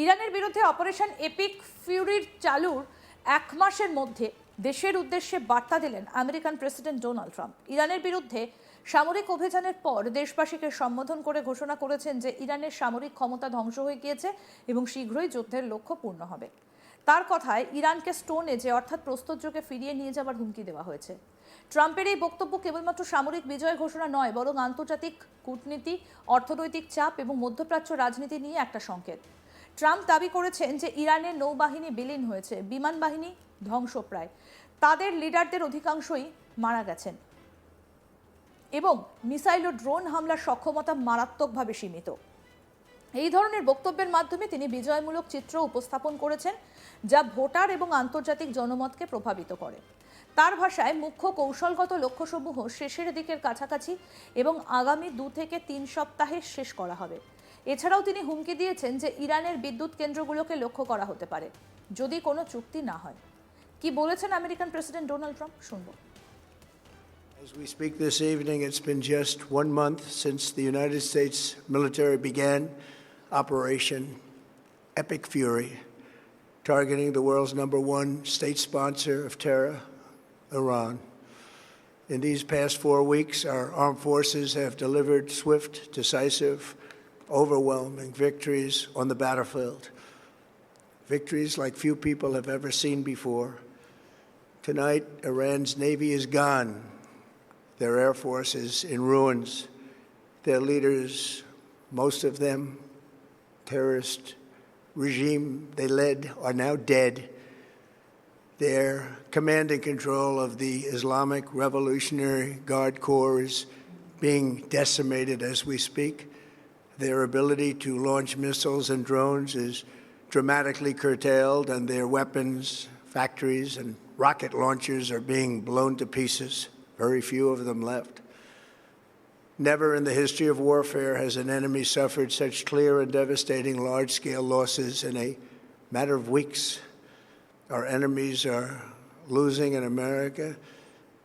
ইরানের বিরুদ্ধে operation epic ফিউরির চালুর এক মাসের মধ্যে দেশের উদ্দেশ্যে বার্তা দিলেন আমেরিকান প্রেসিডেন্ট ডোনাল্ড ট্রাম্প। ইরানের বিরুদ্ধে সামরিক অভিযানের পর দেশবাসীকে সম্বোধন করে ঘোষণা করেছেন যে ইরানের সামরিক ক্ষমতা ধ্বংস হয়ে গিয়েছে এবং শীঘ্রই যুদ্ধের লক্ষ্য পূর্ণ হবে। তার কথায় ইরানকে স্টোন এজে অর্থাৎ প্রস্তুত যুগে ফিরিয়ে নিয়ে যাওয়ার হুমকি দেওয়া হয়েছে। ট্রাম্পের এই বক্তব্য কেবলমাত্র সামরিক বিজয় ঘোষণা নয়, বরং আন্তর্জাতিক কূটনীতি, অর্থনৈতিক চাপ এবং মধ্যপ্রাচ্য রাজনীতি নিয়ে একটা সংকেত। ট্রাম্প দাবি করেছেন যে ইরানের নৌবাহিনী বিলীন হয়েছে, বিমান বাহিনী ধ্বংসপ্রায়, তাদের লিডারদের অধিকাংশই মারা গেছেন এবং মিসাইল ও ড্রোন হামলার সক্ষমতা মারাত্মকভাবে সীমিত। এই ধরনের বক্তব্যের মাধ্যমে তিনি বিজয়মূলক চিত্র উপস্থাপন করেছেন, যা ভোটার এবং আন্তর্জাতিক জনমতকে প্রভাবিত করে। তার ভাষায় মুখ্য কৌশলগত লক্ষ্যসমূহ শেষের দিকের কাছাকাছি এবং আগামী 2 থেকে 3 সপ্তাহে শেষ করা হবে। এছাড়াও তিনি হুমকি দিয়েছেন যে ইরানের বিদ্যুৎ কেন্দ্রগুলোকে লক্ষ্য করা হতে পারে যদি কোনো চুক্তি না হয়। কি বলেছেন আমেরিকান প্রেসিডেন্ট ডোনাল্ড ট্রাম্প, শুনব। As we speak this evening, it's been just 1 month since the United States military began Operation Epic Fury, targeting the world's #1 state sponsor of terror, Iran. In these past 4 weeks, our armed forces have delivered swift, decisive, overwhelming victories on the battlefield. Victories like few people have ever seen before. Tonight, Iran's Navy is gone. Their Air Force is in ruins. Their leaders, most of them, terrorist regime they led, are now dead. Their command and control of the Islamic Revolutionary Guard Corps is being decimated as we speak. Their ability to launch missiles and drones is dramatically curtailed, and their weapons, factories, and rocket launchers are being blown to pieces. Very few of them left. Never in the history of warfare has an enemy suffered such clear and devastating large-scale losses in a matter of weeks. Our enemies are losing in America,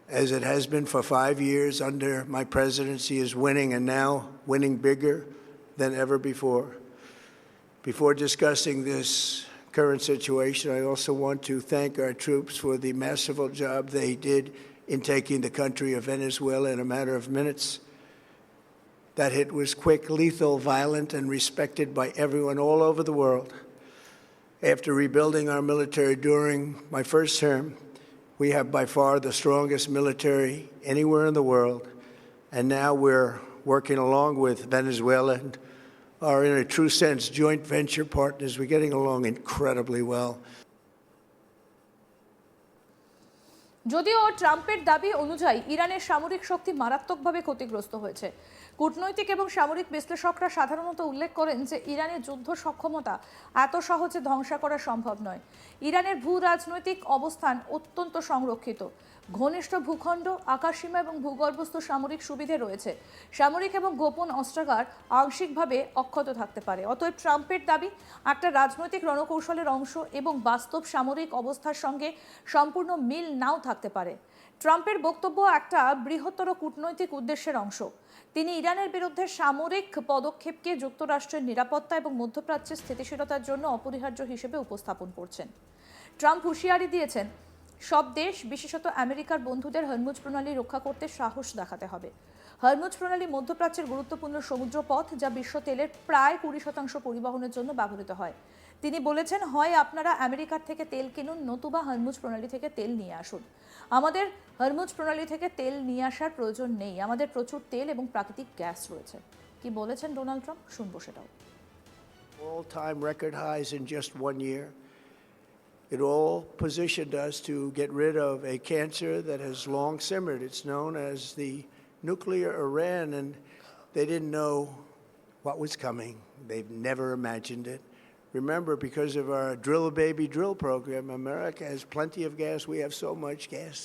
as it has been for 5 years under my presidency, is winning, and now winning bigger than ever before. Before discussing this current situation, I also want to thank our troops for the masterful job they did in taking the country of Venezuela in a matter of minutes. That hit was quick, lethal, violent, and respected by everyone all over the world. After rebuilding our military during my first term, we have by far the strongest military anywhere in the world. And now we're working along with Venezuela and are, in a true sense, joint venture partners. We're getting along incredibly well. যদিও ট্রাম্পের দাবি অনুযায়ী ইরানের সামরিক শক্তি মারাত্মকভাবে ক্ষতিগ্রস্ত হয়েছে, কূটনৈতিক এবং সামরিক বিশ্লেষকরা সাধারণত উল্লেখ করেন যে ইরানের যুদ্ধ সক্ষমতা এত সহজে ধ্বংস করা সম্ভব নয়। ইরানের ভূ রাজনৈতিক অবস্থান অত্যন্ত সংরক্ষিত, ঘনিষ্ঠ ভূখণ্ড, আকাশসীমা এবং ভূগর্ভস্থ সামরিক সুবিধে রয়েছে। সামরিক এবং গোপন অস্ত্রাগার আংশিকভাবে অক্ষত থাকতে পারে। অতএব ট্রাম্পের দাবি একটা রাজনৈতিক রণকৌশলের অংশ এবং বাস্তব সামরিক অবস্থার সঙ্গে সম্পূর্ণ মিল নাও থাকতে পারে। ট্রাম্পের বক্তব্য একটা বৃহত্তর কূটনৈতিক উদ্দেশ্যের অংশ। তিনি ইরানের বিরুদ্ধে সামরিক পদক্ষেপকে যুক্তরাষ্ট্রের নিরাপত্তা এবং মধ্যপ্রাচ্যের স্থিতিশীলতার জন্য অপরিহার্য হিসেবে উপস্থাপন করছেন। ট্রাম্প হুঁশিয়ারি দিয়েছেন, সব দেশ, বিশেষত আমেরিকার বন্ধুদের হরমুজ প্রণালী রক্ষা করতে সাহস দেখাতে হবে। হরমুজ প্রণালী মধ্যপ্রাচ্যের গুরুত্বপূর্ণ সমুদ্র পথ, যা বিশ্ব তেলের প্রায় 20% পরিবহনের জন্য ব্যবহৃত হয়। তিনি বলেছেন, হয় আপনারা আমেরিকার থেকে তেল কিনুন, নতুবা হরমুজ প্রণালী থেকে তেল নিয়ে আসুন। আমাদের হরমুজ প্রণালী থেকে তেল নিয়ে আসার প্রয়োজন নেই, আমাদের প্রচুর তেল এবং প্রাকৃতিক গ্যাস রয়েছে। কি বলেছেন ডোনাল্ড ট্রাম্প, শুনবো সেটাও। All-time record highs in just 1 year. It all positioned us to get rid of a cancer that has long simmered. It's known as the nuclear Iran, and they didn't know what was coming. They've never imagined it. Remember, because of our Drill Baby Drill program, America has plenty of gas. We have so much gas.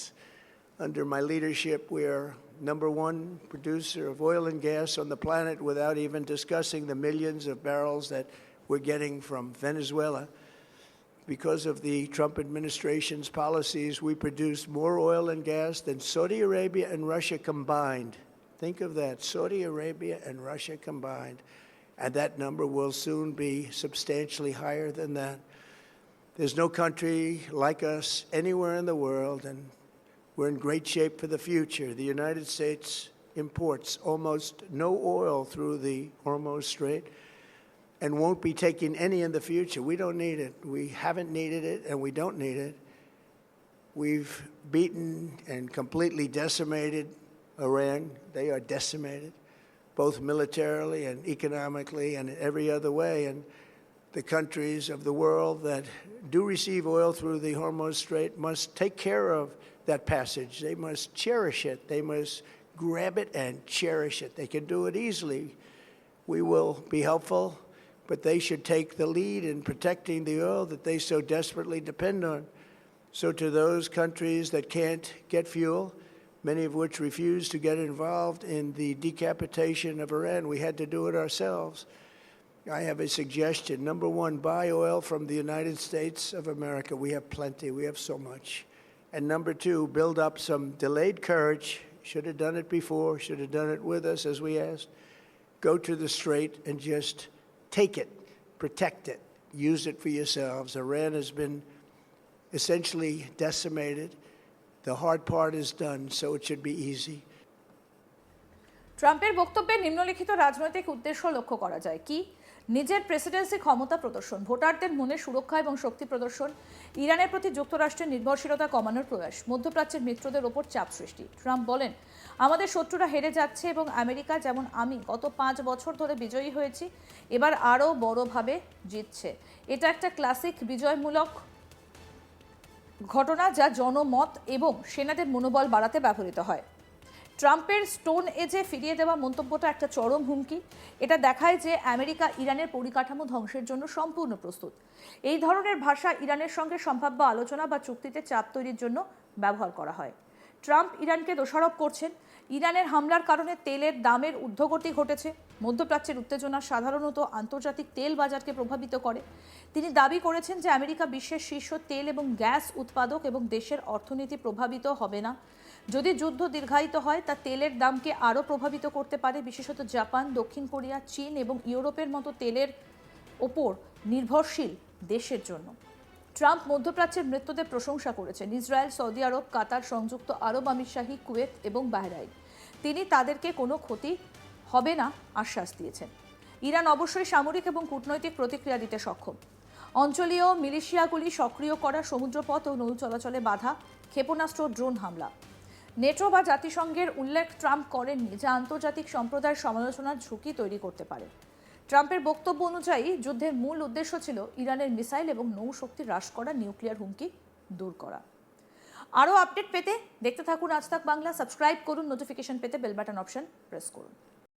Under my leadership, we are #1 producer of oil and gas on the planet, without even discussing the millions of barrels that we're getting from Venezuela. Because of the Trump administration's policies, we produce more oil and gas than Saudi Arabia and Russia combined. Think of that, Saudi Arabia and Russia combined. and that number will soon be substantially higher than that. There's no country like us anywhere in the world, and we're in great shape for the future. The United States imports almost no oil through the Hormuz Strait and won't be taking any in the future. We don't need it. We haven't needed it, and we don't need it. We've beaten and completely decimated Iran. They are decimated, both militarily and economically and in every other way. And the countries of the world that do receive oil through the Hormuz Strait must take care of that passage. They must cherish it. They must grab it and cherish it. They can do it easily. We will be helpful, but they should take the lead in protecting the oil that they so desperately depend on. So to those countries that can't get fuel, many of which refuse to get involved in the decapitation of Iran, we had to do it ourselves. I have a suggestion. Number one, buy oil from the United States of America. We have plenty. We have so much. And number two, build up some delayed courage. Should have done it before. Should have done it with us, as we asked. Go to the Strait and just take it, protect it, use it for yourselves. Iran has been essentially decimated. The hard part is done, so it should be easy. ট্রাম্পের বক্তব্যে নিম্নলিখিত রাজনৈতিক উদ্দেশ্য লক্ষ্য করা যায় কি নিজের প্রেসিডেন্সি ক্ষমতা প্রদর্শন, ভোটারদের মনে সুরক্ষা এবং শক্তি প্রদর্শন, ইরানের প্রতি যুক্তরাষ্ট্রের নির্ভরশীলতা কমানোর প্রয়াস, মধ্যপ্রাচ্যের মিত্রদের ওপর চাপ সৃষ্টি। ট্রাম্প বলেন, আমাদের শত্রুরা হেরে যাচ্ছে এবং আমেরিকা যেমন আমি গত 5 বছর ধরে বিজয়ী হয়েছি, এবার আরও বড়ভাবে জিতছে। এটা একটা ক্লাসিক বিজয়মূলক ঘটনা যা জনমত এবং সেনাদের মনোবল বাড়াতে ব্যবহৃত হয়। ট্রাম্পের স্টোন এজে ফিরিয়ে দেওয়া মন্তব্যটা একটা চরম হুমকি। এটা দেখায় যে আমেরিকা ইরানের পরিকাঠামো ধ্বংসের জন্য সম্পূর্ণ প্রস্তুত। এই ধরনের ভাষা ইরানের সঙ্গে সম্ভাব্য আলোচনা বা চুক্তিতে চাপ তৈরির জন্য ব্যবহার করা হয়। ট্রাম্প ইরানকে দোষারোপ করছেন, ইরানের হামলার কারণে তেলের দামের ঊর্ধ্বগতি ঘটেছে। মধ্যপ্রাচ্যের উত্তেজনা সাধারণত আন্তর্জাতিক তেল বাজারকে প্রভাবিত করে। তিনি দাবি করেছেন যে আমেরিকা বিশ্বের শীর্ষ তেল এবং গ্যাস উৎপাদক এবং দেশের অর্থনীতি প্রভাবিত হবে না। যদি যুদ্ধ দীর্ঘায়িত হয় তা তেলের দামকে আরও প্রভাবিত করতে পারে, বিশেষত জাপান, দক্ষিণ কোরিয়া, চীন এবং ইউরোপের মতো তেলের ওপর নির্ভরশীল দেশের জন্য। ট্রাম্প মধ্যপ্রাচ্যের মৃত্যুদের প্রশংসা করেছেন, ইসরায়েল, সৌদি আরব, কাতার, সংযুক্ত আরব আমিরশাহী, কুয়েত এবং বাহরাইন। তিনি তাদেরকে কোনো ক্ষতি হবে না আশ্বাস দিয়েছেন। ইরান অবশ্যই সামরিক এবং কূটনৈতিক প্রতিক্রিয়া দিতে সক্ষম। অঞ্চলীয় মিলিশিয়াগুলি সক্রিয় করা, সমুদ্রপথ ও নৌ চলাচলে বাধা, ক্ষেপণাস্ত্র, ড্রোন হামলা। নেটো বা জাতিসংঘের উল্লেখ ট্রাম্প করেননি, যা আন্তর্জাতিক সম্প্রদায়ের সমালোচনার ঝুঁকি তৈরি করতে পারে। ট্রাম্পের বক্তব্য অনুযায়ী যুদ্ধের মূল উদ্দেশ্য ছিল ইরানের মিসাইল এবং নৌশক্তি হ্রাস করা, নিউক্লিয়ার হুমকি দূর করা। আরও আপডেট পেতে দেখতে থাকুন আজ তাক বাংলা। সাবস্ক্রাইব করুন, নোটিফিকেশন পেতে বেল বাটন অপশন প্রেস করুন।